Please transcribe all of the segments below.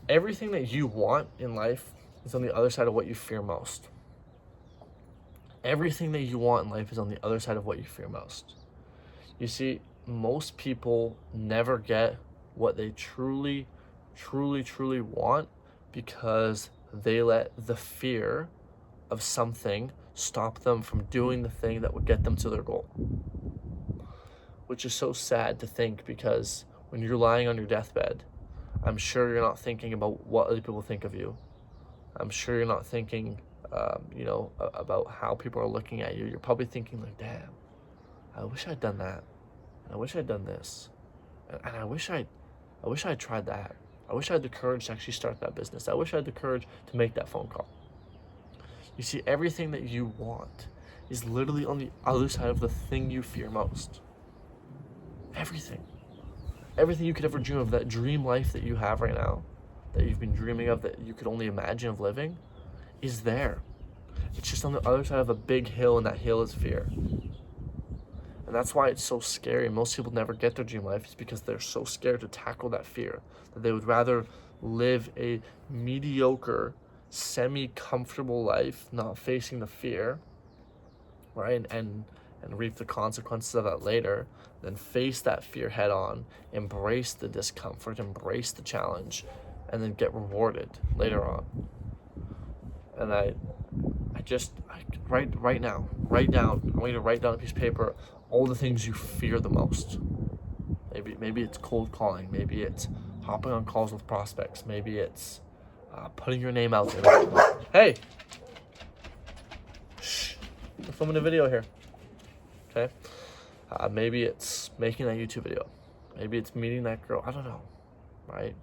Everything that you want in life is on the other side of what you fear most. Everything that you want in life is on the other side of what you fear most. You see, most people never get what they truly, truly, truly want because they let the fear of something stop them from doing the thing that would get them to their goal. Which is so sad to think, because when you're lying on your deathbed, I'm sure you're not thinking about what other people think of you. I'm sure you're not thinking, about how people are looking at you. You're probably thinking like, damn, I wish I'd done that. And I wish I'd done this. And I wish I'd tried that. I wish I had the courage to actually start that business. I wish I had the courage to make that phone call. You see, everything that you want is literally on the other side of the thing you fear most. Everything. Everything you could ever dream of, that dream life that you have right now, that you've been dreaming of, that you could only imagine of living, is there. It's just on the other side of a big hill, and that hill is fear. And that's why it's so scary. Most people never get their dream life, is because they're so scared to tackle that fear, that they would rather live a mediocre, semi-comfortable life, not facing the fear, right? And reap the consequences of that later, then face that fear head on, embrace the discomfort, embrace the challenge, and then get rewarded later on. And I right now, write down. I want you to write down a piece of paper all the things you fear the most. Maybe it's cold calling. Maybe it's hopping on calls with prospects. Maybe it's putting your name out there. Hey, shh, we're filming a video here. Okay. Maybe it's making that YouTube video. Maybe it's meeting that girl. I don't know, right?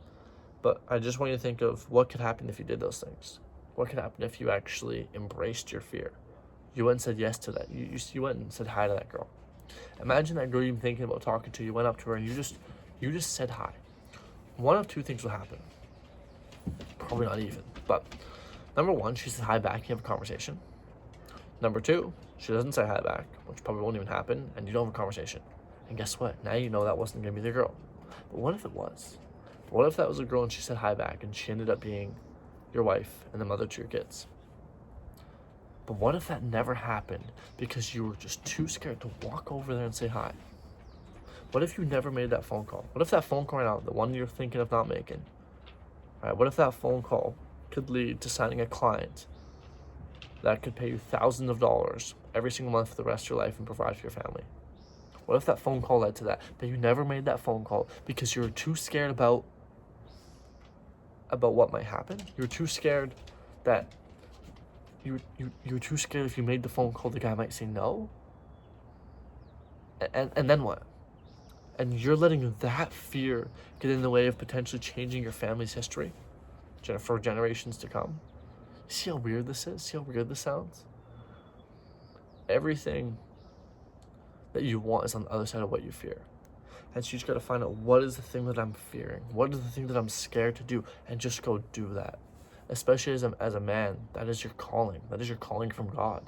But I just want you to think of what could happen if you did those things. What could happen if you actually embraced your fear? You went and said yes to that. You went and said hi to that girl. Imagine that girl you've been thinking about talking to. You went up to her and you just said hi. One of two things will happen. Probably not even. But number one, she says hi back. You have a conversation. Number two, she doesn't say hi back, which probably won't even happen, and you don't have a conversation. And guess what? Now you know that wasn't going to be the girl. But what if it was? What if that was a girl and she said hi back and she ended up being your wife and the mother to your kids? But what if that never happened because you were just too scared to walk over there and say hi? What if you never made that phone call? What if that phone call right now, the one you're thinking of not making, right? What if that phone call could lead to signing a client that could pay you thousands of dollars every single month for the rest of your life and provide for your family? What if that phone call led to that? But you never made that phone call because you were too scared about what might happen. You were too scared that you were too scared if you made the phone call, the guy might say no. And then what? And you're letting that fear get in the way of potentially changing your family's history for generations to come. See how weird this is? See how weird this sounds? Everything that you want is on the other side of what you fear. And so you just got to find out, what is the thing that I'm fearing? What is the thing that I'm scared to do? And just go do that. Especially as a man, that is your calling. That is your calling from God.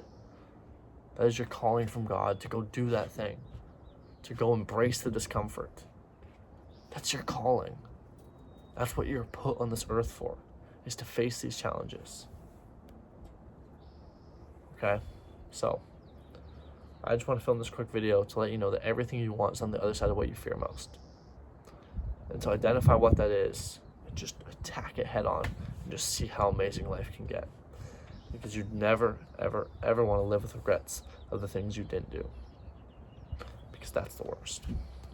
That is your calling from God, to go do that thing. To go embrace the discomfort. That's your calling. That's what you're put on this earth for, is to face these challenges. Okay? So, I just want to film this quick video to let you know that everything you want is on the other side of what you fear most. And to identify what that is, and just attack it head on, and just see how amazing life can get. Because you'd never, ever, ever want to live with regrets of the things you didn't do. Because that's the worst.